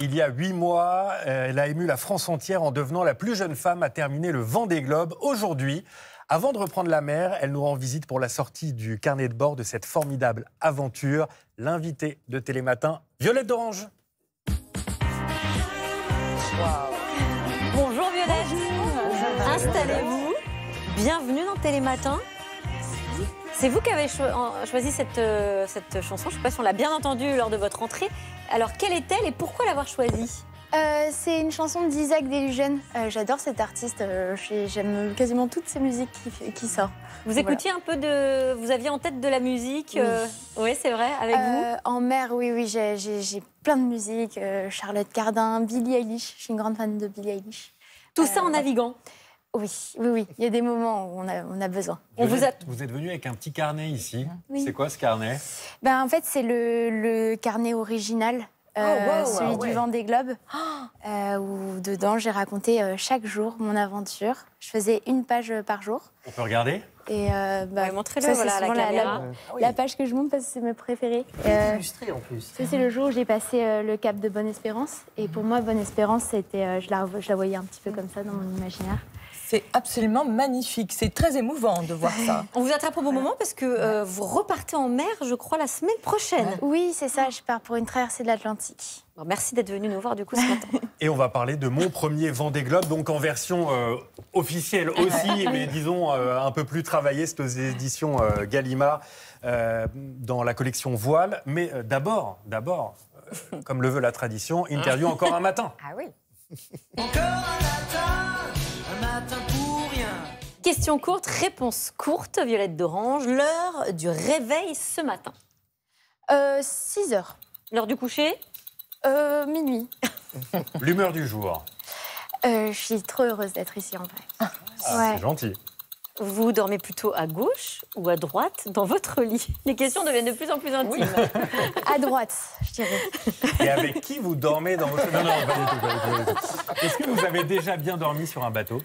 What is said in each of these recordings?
Il y a 8 mois, elle a ému la France entière en devenant la plus jeune femme à terminer le Vendée Globe. Aujourd'hui, avant de reprendre la mer, elle nous rend visite pour la sortie du carnet de bord de cette formidable aventure. L'invitée de Télématin, Violette d'Orange. Bonjour Violette. Installez-vous. Bienvenue dans Télématin. C'est vous qui avez choisi cette chanson. Je ne sais pas si on l'a bien entendue lors de votre entrée. Alors, quelle est-elle et pourquoi l'avoir choisie ? C'est une chanson d'Isaac Delusion. J'adore cet artiste. J'aime quasiment toutes ses musiques qui sortent. Vous écoutiez un peu de... Vous aviez en tête de la musique Oui, c'est vrai, avec vous En mer, oui, j'ai plein de musiques. Charlotte Cardin, Billie Eilish. Je suis une grande fan de Billie Eilish. Tout ça en naviguant. Oui. Il y a des moments où on a besoin. Vous êtes venu avec un petit carnet ici. Oui. C'est quoi ce carnet ? En fait, c'est le carnet original. Celui du Vendée Globe, où dedans j'ai raconté chaque jour mon aventure. Je faisais une page par jour. On peut regarder ? Et montrez-le, voilà, à la caméra. La page que je montre parce que c'est mes préférés. Illustré en plus. Ça, c'est le jour où j'ai passé le cap de Bonne-Espérance. Et pour moi, Bonne-Espérance, c'était, je la voyais un petit peu comme ça dans mon imaginaire. C'est absolument magnifique. C'est très émouvant de voir ça. On vous attrape au bon moment parce que vous repartez en mer, je crois, la semaine prochaine. Oui, c'est ça. Je pars pour une traversée de l'Atlantique. Bon, merci d'être venu nous voir du coup ce matin. Et on va parler de mon premier Vendée Globe, donc en version officielle aussi, mais disons un peu plus travaillée. C'est aux éditions Gallimard dans la collection Voile. Mais d'abord, comme le veut la tradition, interview encore un matin. Ah oui. Encore un matin pour rien. Question courte, réponse courte, Violette d'Orange. L'heure du réveil ce matin. 6 heures. L'heure du coucher ? Minuit. L'humeur du jour. Je suis trop heureuse d'être ici en vrai. C'est gentil. Vous dormez plutôt à gauche ou à droite dans votre lit ? Les questions deviennent de plus en plus intimes. À droite, je dirais. Et avec qui vous dormez dans votre... Non, pas du tout. Est-ce que vous avez déjà bien dormi sur un bateau ?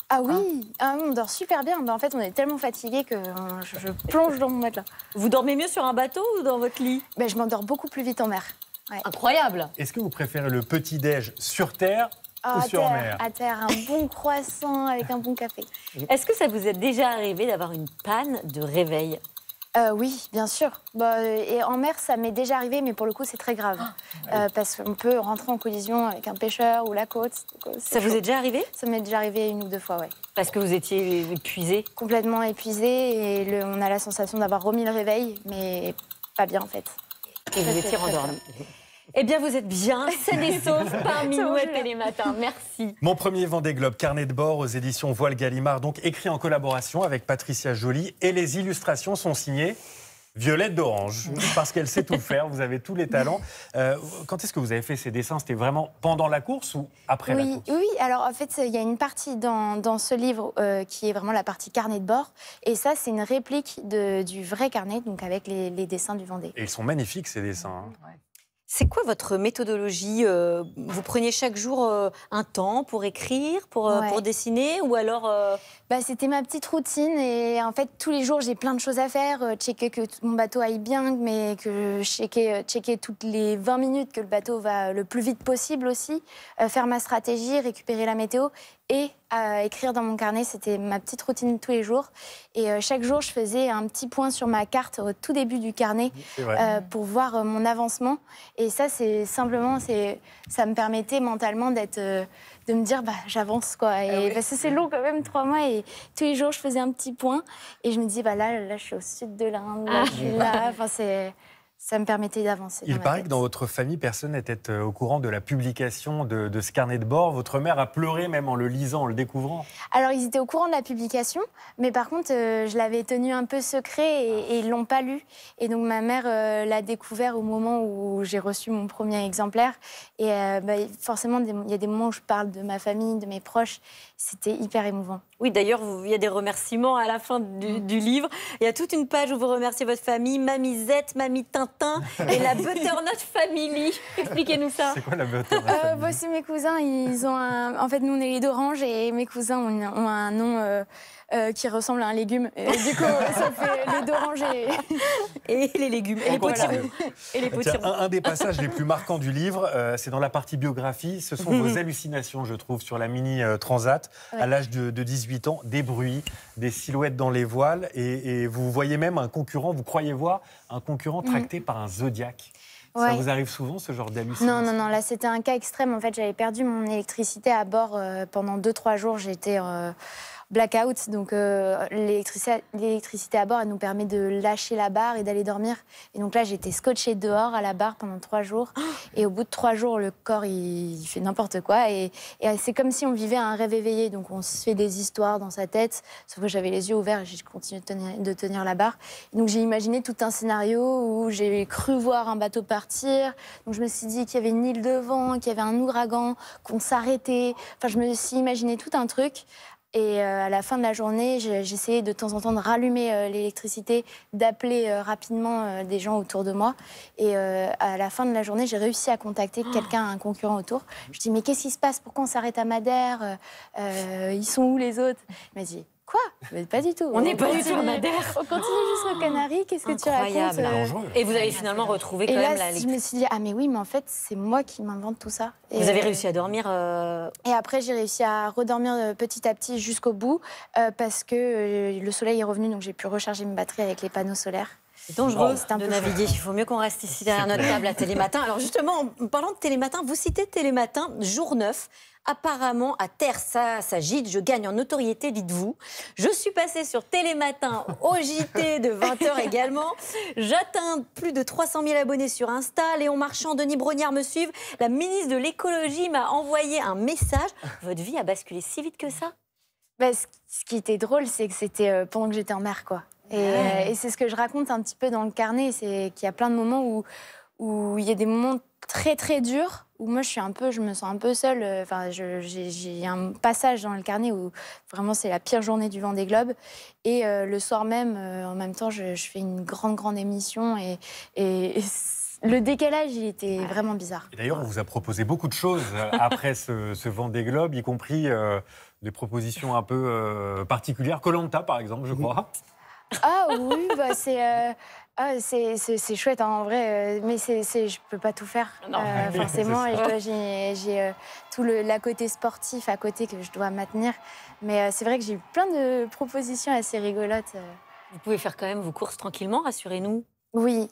Ah oui, on dort super bien. En fait, on est tellement fatigués que je plonge dans mon matelas. Vous dormez mieux sur un bateau ou dans votre lit ? Je m'endors beaucoup plus vite en mer. Ouais. Incroyable. Est-ce que vous préférez le petit-déj sur terre ou sur mer ? À terre, un bon croissant avec un bon café. Est-ce que ça vous est déjà arrivé d'avoir une panne de réveil ? Oui, bien sûr. Et en mer, ça m'est déjà arrivé, mais pour le coup, c'est très grave. Parce qu'on peut rentrer en collision avec un pêcheur ou la côte. Ça vous est déjà arrivé ? Ça m'est déjà arrivé 1 ou 2 fois, oui. Parce que vous étiez épuisé ? Complètement épuisé et on a la sensation d'avoir remis le réveil, mais pas bien en fait. Et vous étiez rendormi. Eh bien, vous êtes bien, saine et sauve parmi nous à Télématin. Merci. Mon premier Vendée Globe, carnet de bord aux éditions Voile Gallimard, donc écrit en collaboration avec Patricia Joly. Et les illustrations sont signées Violette d'Orange, parce qu'elle sait tout faire, vous avez tous les talents. Quand est-ce que vous avez fait ces dessins ? C'était vraiment pendant la course ou après la course ? Oui, alors en fait, il y a une partie dans ce livre qui est vraiment la partie carnet de bord. Et ça, c'est une réplique du vrai carnet, donc avec les dessins du Vendée. Et ils sont magnifiques, ces dessins. C'est quoi votre méthodologie ? Vous preniez chaque jour un temps pour écrire, pour dessiner, ou alors... C'était ma petite routine et en fait tous les jours j'ai plein de choses à faire, checker que mon bateau aille bien, mais que checker toutes les 20 minutes que le bateau va le plus vite possible aussi, faire ma stratégie, récupérer la météo et écrire dans mon carnet. C'était ma petite routine tous les jours et chaque jour je faisais un petit point sur ma carte au tout début du carnet pour voir mon avancement et ça c'est simplement ça me permettait mentalement de me dire j'avance quoi. Et parce que c'est long quand même 3 mois et tous les jours je faisais un petit point et je me dis là je suis au sud de l'Inde, là je suis là. Ça me permettait d'avancer. Il paraît que dans votre famille, personne n'était au courant de la publication de ce carnet de bord. Votre mère a pleuré même en le lisant, en le découvrant. Alors, ils étaient au courant de la publication, mais par contre, je l'avais tenu un peu secret et ils ne l'ont pas lu. Et donc, ma mère l'a découvert au moment où j'ai reçu mon premier exemplaire. Et forcément, il y a des moments où je parle de ma famille, de mes proches. C'était hyper émouvant. Oui, d'ailleurs, il y a des remerciements à la fin du livre. Il y a toute une page où vous remerciez votre famille, Mamie Z, Mamie Tintin et la Butternut Family. Expliquez-nous ça. C'est quoi la Butternut Family? C'est mes cousins, ils ont En fait, nous, on est les d'Orange et mes cousins ont un nom qui ressemble à un légume. Et du coup, ça fait les d'Orange et les légumes, et les potirons. Et les potirons. Un des passages les plus marquants du livre, c'est dans la partie biographie. Ce sont vos hallucinations, je trouve, sur la Mini Transat, à l'âge de 18 ans, des bruits, des silhouettes dans les voiles, et vous voyez même un concurrent, vous croyez voir un concurrent tracté par un Zodiac. Ça vous arrive souvent, ce genre d'hallucination? Non, là, c'était un cas extrême. En fait, j'avais perdu mon électricité à bord pendant 2-3 jours. J'étais blackout, donc l'électricité à bord, elle nous permet de lâcher la barre et d'aller dormir. Et donc là, j'étais scotchée dehors à la barre pendant 3 jours. Et au bout de 3 jours, le corps, il fait n'importe quoi. Et c'est comme si on vivait un rêve éveillé. Donc on se fait des histoires dans sa tête. Sauf que j'avais les yeux ouverts et j'ai continué de tenir la barre. Et donc j'ai imaginé tout un scénario où j'ai cru voir un bateau partir. Donc je me suis dit qu'il y avait une île de vent, qu'il y avait un ouragan, qu'on s'arrêtait. Enfin, je me suis imaginé tout un truc. Et à la fin de la journée, j'essayais de temps en temps de rallumer l'électricité, d'appeler rapidement des gens autour de moi. Et à la fin de la journée, j'ai réussi à contacter quelqu'un, un concurrent autour. Je dis, mais qu'est-ce qui se passe? Pourquoi on s'arrête à Madère? Ils sont où les autres? Il m'a dit, quoi? Mais pas du tout. On n'est pas du tout à Madère. On continue jusqu'aux Canaries. Qu'est-ce que tu racontes? Et vous avez finalement retrouvé quand même la... je me suis dit, ah mais oui, mais en fait, c'est moi qui m'invente tout ça. Et vous avez réussi à dormir Et après, j'ai réussi à redormir petit à petit jusqu'au bout parce que le soleil est revenu, donc j'ai pu recharger mes batteries avec les panneaux solaires. C'est dangereux de naviguer. Il faut mieux qu'on reste ici derrière notre table à Télématin. Alors justement, en parlant de Télématin, vous citez Télématin, jour 9. Apparemment, à terre, ça s'agite. Je gagne en notoriété, dites-vous. Je suis passée sur Télématin au JT de 20h également. J'atteins plus de 300 000 abonnés sur Insta. Léon Marchand, Denis Brognard me suivent. La ministre de l'écologie m'a envoyé un message. Votre vie a basculé si vite que ça? Ce qui était drôle, c'est que c'était pendant que j'étais en mer, quoi. Et c'est ce que je raconte un petit peu dans le carnet, c'est qu'il y a plein de moments où il y a des moments très très durs, où moi je me sens un peu seule. Enfin, j'ai un passage dans le carnet où vraiment c'est la pire journée du Vendée Globe. Et le soir même, en même temps, je fais une grande émission et le décalage, il était vraiment bizarre. D'ailleurs, on vous a proposé beaucoup de choses après ce Vendée Globe, y compris des propositions un peu particulières. Koh-Lanta, par exemple, je crois. Ah oui, c'est chouette hein, en vrai, mais je peux pas tout faire forcément. J'ai tout la côté sportif à côté que je dois maintenir, mais c'est vrai que j'ai eu plein de propositions assez rigolotes. Vous pouvez faire quand même vos courses tranquillement, rassurez-nous. Oui,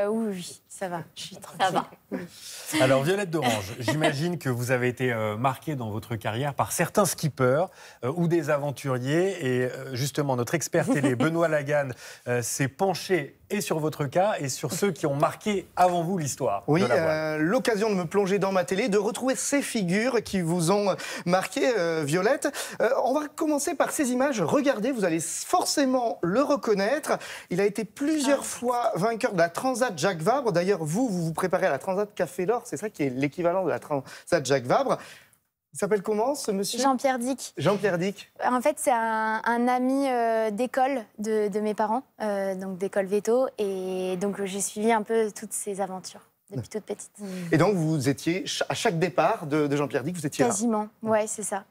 oui, ça va, je suis tranquille. Ça va. Oui. Alors, Violette d'Orange, j'imagine que vous avez été marquée dans votre carrière par certains skippers ou des aventuriers. Et justement, notre expert télé, Benoît Laganne, s'est penché et sur votre cas et sur ceux qui ont marqué avant vous l'histoire. Oui, l'occasion de me plonger dans ma télé, de retrouver ces figures qui vous ont marqué, Violette. On va commencer par ces images. Regardez, vous allez forcément le reconnaître. Il a été plusieurs fois vainqueur de la Transat Jacques Vabre. D'ailleurs, vous préparez à la Transat Café l'Or. C'est ça qui est l'équivalent de la Transat Jacques Vabre. Il s'appelle comment, ce monsieur? Jean-Pierre Dick. Jean-Pierre Dick. En fait, c'est un ami d'école de mes parents, donc d'école Veto. Et donc, j'ai suivi un peu toutes ces aventures depuis toute petite. Et donc, vous étiez, à chaque départ de Jean-Pierre Dick, vous étiez là? Quasiment, ouais, c'est ça.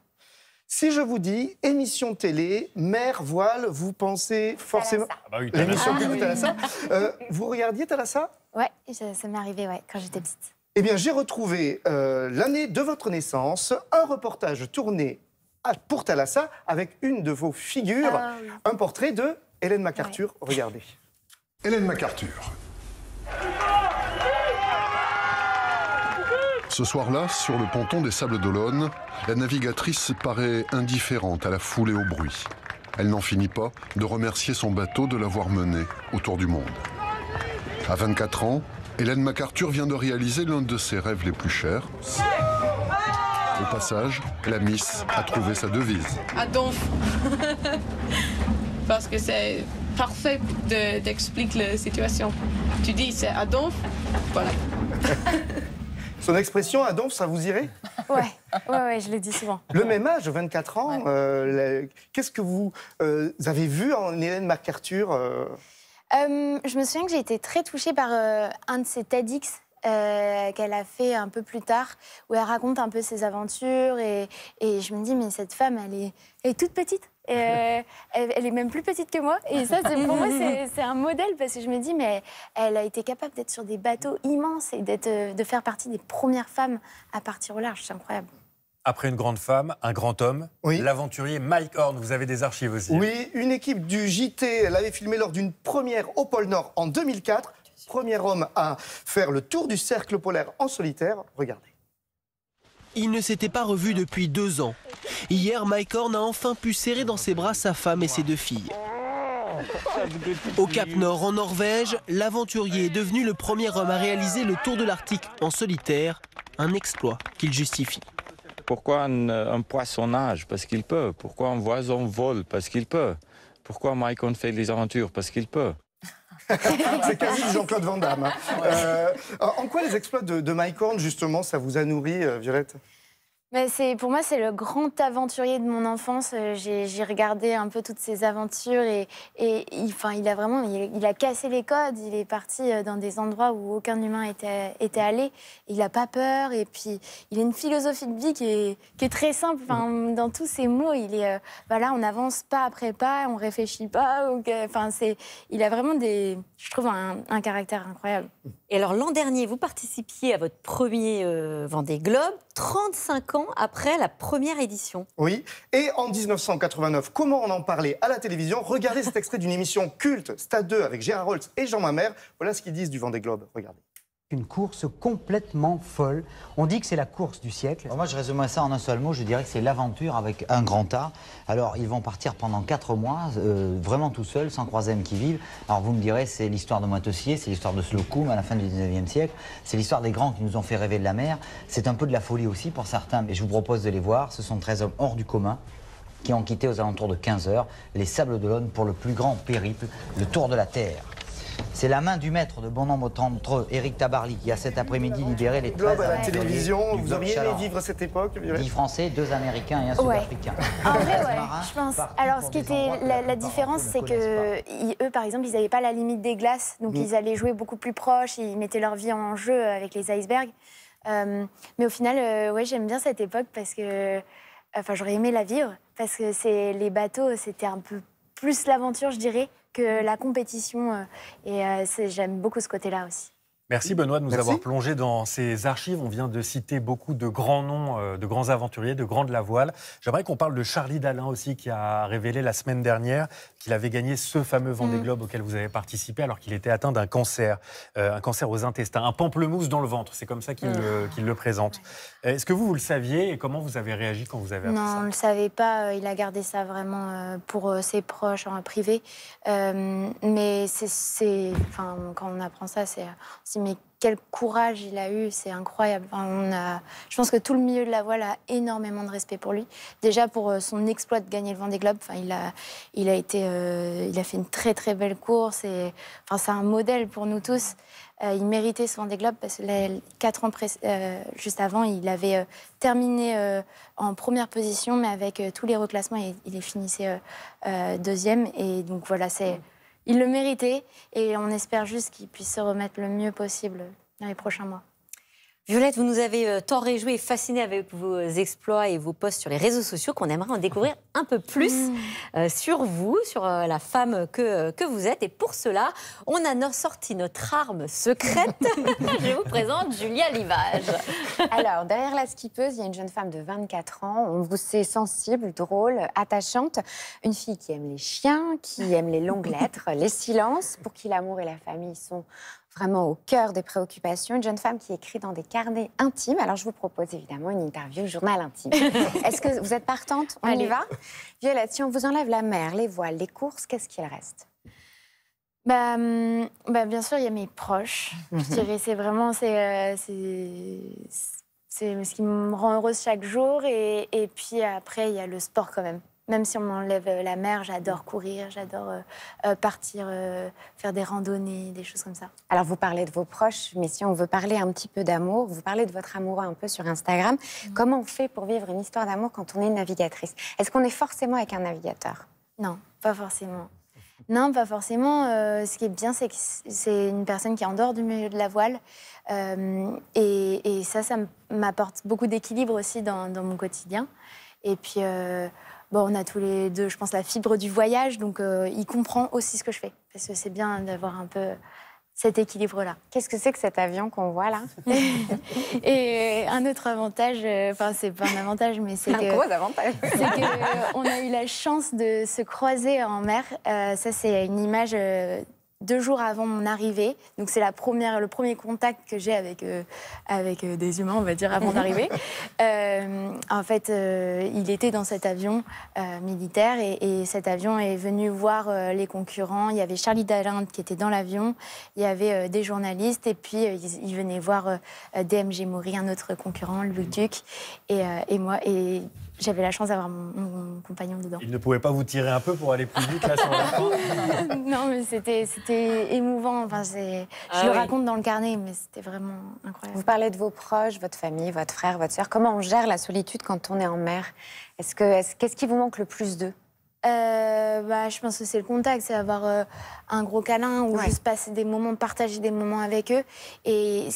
Si je vous dis émission télé, mer, voile, vous pensez forcément... Ah bah oui, l'émission de Thalassa. Vous regardiez Thalassa? Ouais, ça m'est arrivé quand j'étais petite. Eh bien, j'ai retrouvé l'année de votre naissance, un reportage tourné pour Thalassa avec une de vos figures, un portrait de Hélène MacArthur. Ouais. Regardez. Hélène MacArthur. Ce soir-là, sur le ponton des Sables d'Olonne, la navigatrice paraît indifférente à la foule et au bruit. Elle n'en finit pas de remercier son bateau de l'avoir menée autour du monde. À 24 ans, Hélène MacArthur vient de réaliser l'un de ses rêves les plus chers. Au passage, la Miss a trouvé sa devise. À Donf. Parce que c'est parfait d'expliquer la situation. Tu dis c'est à Donf, voilà. Son expression, Adolphe, ça vous irait? Ouais, je le dis souvent. Le même âge, 24 ans, qu'est-ce que vous avez vu en Hélène MacArthur Je me souviens que j'ai été très touchée par un de ses TEDx qu'elle a fait un peu plus tard, où elle raconte un peu ses aventures. Et je me dis, mais cette femme, elle est toute petite. Elle est même plus petite que moi. Et ça, pour moi, c'est un modèle, parce que je me dis, mais elle a été capable d'être sur des bateaux immenses et de faire partie des premières femmes à partir au large. C'est incroyable. Après une grande femme, un grand homme, l'aventurier Mike Horn. Vous avez des archives aussi. Oui, une équipe du JT l'avait filmé lors d'une première au pôle Nord en 2004. Premier homme à faire le tour du cercle polaire en solitaire. Regardez. Il ne s'était pas revu depuis 2 ans. Hier, Mike Horn a enfin pu serrer dans ses bras sa femme et ses 2 filles. Au Cap Nord, en Norvège, l'aventurier est devenu le premier homme à réaliser le tour de l'Arctique en solitaire, un exploit qu'il justifie. Pourquoi un poisson nage? Parce qu'il peut. Pourquoi un oiseau vole? Parce qu'il peut. Pourquoi Mike Horn fait des aventures? Parce qu'il peut. C'est quasi Jean-Claude Van Damme. Hein. En quoi les exploits de Mike Horn, justement, ça vous a nourri, Violette? Pour moi, c'est le grand aventurier de mon enfance. J'ai regardé un peu toutes ses aventures et il a cassé les codes. Il est parti dans des endroits où aucun humain était allé. Il n'a pas peur et puis il a une philosophie de vie qui est très simple. Dans tous ses mots, il est on avance pas après pas, on réfléchit pas. Il a vraiment je trouve un caractère incroyable. Et alors l'an dernier, vous participiez à votre premier Vendée Globe, 35 ans après la première édition. Oui, et en 1989, comment on en parlait à la télévision? Regardez cet extrait d'une émission culte, Stade 2, avec Gérard Rolls et Jean Mamère. Voilà ce qu'ils disent du Vendée Globe, regardez. Une course complètement folle. On dit que c'est la course du siècle. Alors moi, je résumerais ça en un seul mot. Je dirais que c'est l'aventure avec un grand A. Alors, ils vont partir pendant 4 mois, vraiment tout seuls, sans croisème qui vivent. Alors, vous me direz, c'est l'histoire de Moitessier, c'est l'histoire de Slocum à la fin du 19e siècle. C'est l'histoire des grands qui nous ont fait rêver de la mer. C'est un peu de la folie aussi pour certains, mais je vous propose de les voir. Ce sont 13 hommes hors du commun qui ont quitté aux alentours de 15 heures les Sables d'Olonne pour le plus grand périple, le Tour de la Terre. C'est la main du maître de bon nombre d'entre eux, Éric Tabarly, qui a cet après-midi libéré les 13 à la télévision. Vous auriez aimé vivre cette époque? 10 Français, 2 Américains et un Sud-Africain. En vrai, je pense. Alors, ce qui était la différence, c'est que eux, par exemple, ils n'avaient pas la limite des glaces, donc ils allaient jouer beaucoup plus proche, ils mettaient leur vie en jeu avec les icebergs. Mais au final, j'aime bien cette époque parce que, j'aurais aimé la vivre parce que les bateaux, c'était un peu plus l'aventure, je dirais, que la compétition. J'aime beaucoup ce côté-là aussi. Merci Benoît de nous avoir plongé dans ces archives. On vient de citer beaucoup de grands noms, de grands aventuriers, de grands de la voile. J'aimerais qu'on parle de Charlie Dalin aussi, qui a révélé la semaine dernière qu'il avait gagné ce fameux Vendée Globe auquel vous avez participé alors qu'il était atteint d'un cancer aux intestins, un pamplemousse dans le ventre. C'est comme ça qu'il le présente. Est-ce que vous le saviez et comment vous avez réagi quand vous avez appris ça? Non, on ne le savait pas. Il a gardé ça vraiment pour ses proches, en privé. Mais quand on apprend ça, mais quel courage il a eu, c'est incroyable. Je pense que tout le milieu de la voile a énormément de respect pour lui. Déjà pour son exploit de gagner le Vendée Globe. Il a fait une très très belle course et c'est un modèle pour nous tous. Il méritait ce Vendée Globe parce que 4 ans juste avant, il avait terminé en première position, mais avec tous les reclassements, il finissait 2e. Et donc voilà, il le méritait et on espère juste qu'il puisse se remettre le mieux possible dans les prochains mois. Violette, vous nous avez tant réjoui et fasciné avec vos exploits et vos posts sur les réseaux sociaux qu'on aimerait en découvrir un peu plus sur vous, sur la femme que vous êtes. Et pour cela, on a sorti notre arme secrète. Je vous présente Julia Livage. Alors, derrière la skippeuse, il y a une jeune femme de 24 ans. On vous sait sensible, drôle, attachante. Une fille qui aime les chiens, qui aime les longues lettres, les silences, pour qui l'amour et la famille sont vraiment au cœur des préoccupations. Une jeune femme qui écrit dans des carnets intimes. Alors, je vous propose évidemment une interview journal intime. Est-ce que vous êtes partante? On y va? Violette, si on vous enlève la mer, les voiles, les courses, qu'est-ce qu'il reste? Bien sûr, il y a mes proches. Je dirais, c'est vraiment ce qui me rend heureuse chaque jour. Et puis après, il y a le sport quand même. Même si on m'enlève la mer, j'adore courir, j'adore partir, faire des randonnées, des choses comme ça. Alors, vous parlez de vos proches, mais si on veut parler un petit peu d'amour, vous parlez de votre amoureux un peu sur Instagram. Comment on fait pour vivre une histoire d'amour quand on est navigatrice? Est-ce qu'on est forcément avec un navigateur? Non, pas forcément. Non, pas forcément. Ce qui est bien, c'est que c'est une personne qui est en dehors du milieu de la voile. Et ça m'apporte beaucoup d'équilibre aussi dans mon quotidien. Et puis, on a tous les deux, je pense, la fibre du voyage. Donc, il comprend aussi ce que je fais. Parce que c'est bien d'avoir un peu cet équilibre-là. Qu'est-ce que c'est que cet avion qu'on voit là? Et un autre avantage, enfin c'est pas un avantage, mais c'est un gros avantage. C'est qu'on a eu la chance de se croiser en mer. Ça c'est une image 2 jours avant mon arrivée. Donc c'est le premier contact que j'ai avec des humains, on va dire, avant d'arriver. En fait, il était dans cet avion militaire et cet avion est venu voir les concurrents. Il y avait Charlie Dalinde qui était dans l'avion, il y avait des journalistes et puis il venait voir DMG Maury, un autre concurrent, Luc Duc, et moi. Et j'avais la chance d'avoir mon compagnon dedans. Il ne pouvait pas vous tirer un peu pour aller plus vite là sur la fin? Non, mais c'était émouvant. Enfin, je le raconte dans le carnet, mais c'était vraiment incroyable. Vous parlez de vos proches, votre famille, votre frère, votre sœur. Comment on gère la solitude quand on est en mer? Qu'est-ce qui vous manque le plus d'eux? Je pense que c'est le contact, c'est avoir un gros câlin ou juste passer des moments, partager des moments avec eux. Et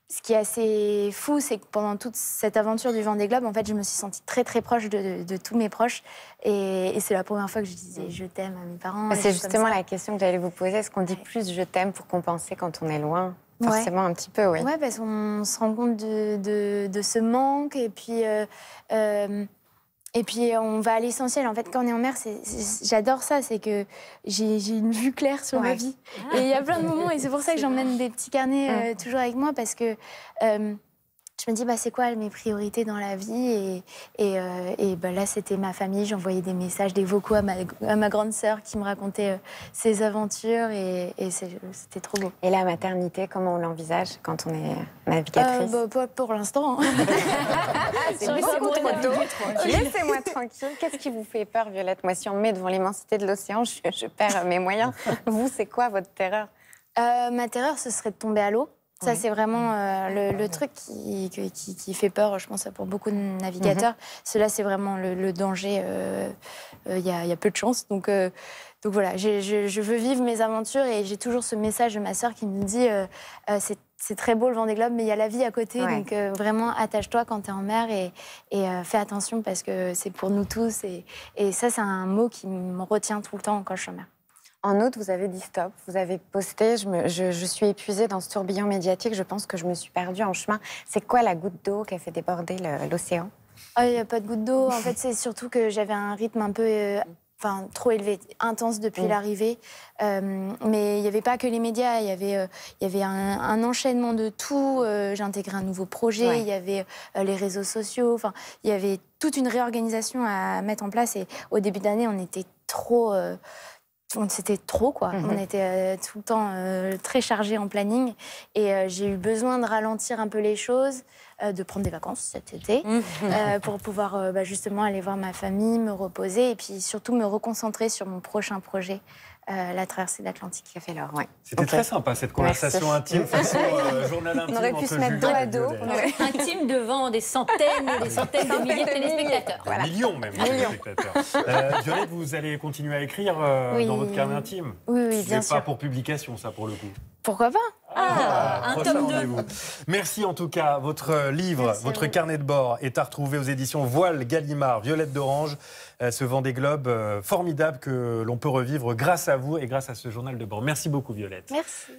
ce qui est assez fou, c'est que pendant toute cette aventure du Vendée Globe, en fait, je me suis sentie très très proche de tous mes proches. Et c'est la première fois que je disais je t'aime à mes parents. C'est justement la question que j'allais vous poser. Est-ce qu'on dit plus je t'aime pour compenser quand on est loin? Forcément, un petit peu, oui. Oui, parce qu'on se rend compte de ce manque. Et puis, on va à l'essentiel. En fait, quand on est en mer, j'adore ça, c'est que j'ai une vue claire sur ma vie. Et il y a plein de moments, et c'est pour ça que j'emmène des petits carnets toujours avec moi, parce que je me dis, c'est quoi mes priorités dans la vie? Et là, c'était ma famille. J'envoyais des messages, des vocaux à ma grande sœur qui me racontait ses aventures, et c'était trop beau. Et la maternité, comment on l'envisage quand on est navigatrice? Pas pour l'instant. C'est beaucoup trop tôt. Laissez-moi tranquille. Qu'est-ce qui vous fait peur, Violette? Moi, si on me met devant l'immensité de l'océan, je perds mes moyens. Vous, c'est quoi votre terreur? Ma terreur, ce serait de tomber à l'eau. Ça, c'est vraiment le truc qui fait peur, je pense, pour beaucoup de navigateurs. Cela, c'est vraiment le danger. Il y a peu de chance. Donc voilà, je veux vivre mes aventures et j'ai toujours ce message de ma sœur qui me dit c'est très beau le Vendée Globe, mais il y a la vie à côté. Donc vraiment, attache-toi quand tu es en mer et fais attention parce que c'est pour nous tous. Et ça, c'est un mot qui me retient tout le temps quand je suis en mer. En août, vous avez dit stop, vous avez posté, je suis épuisée dans ce tourbillon médiatique, je pense que je me suis perdue en chemin. C'est quoi la goutte d'eau qui a fait déborder l'océan? Il n'y a pas de goutte d'eau. En fait, c'est surtout que j'avais un rythme un peu trop élevé, intense depuis l'arrivée. Mais il n'y avait pas que les médias, il y avait un enchaînement de tout. J'ai intégré un nouveau projet, il y avait les réseaux sociaux. Il y avait toute une réorganisation à mettre en place. Et au début d'année, on était trop... C'était trop, quoi. On était tout le temps très chargés en planning. Et j'ai eu besoin de ralentir un peu les choses, de prendre des vacances cet été, pour pouvoir justement aller voir ma famille, me reposer et puis surtout me reconcentrer sur mon prochain projet. La traversée de l'Atlantique qui a fait l'or. C'était très sympa cette conversation intime, façon journal intime. On aurait pu se mettre dos à dos. Intime devant des centaines et des centaines de milliers de téléspectateurs. Voilà. Millions même de téléspectateurs. Violette, vous allez continuer à écrire dans votre carnet intime? Oui, bien sûr. Pas pour publication, ça, pour le coup. Pourquoi pas? Un tome 2. Merci en tout cas. Votre livre, votre carnet de bord est à retrouver aux éditions Voile Gallimard, Violette d'Orange. Ce Vendée Globe formidable que l'on peut revivre grâce à vous et grâce à ce journal de bord. Merci beaucoup, Violette. Merci.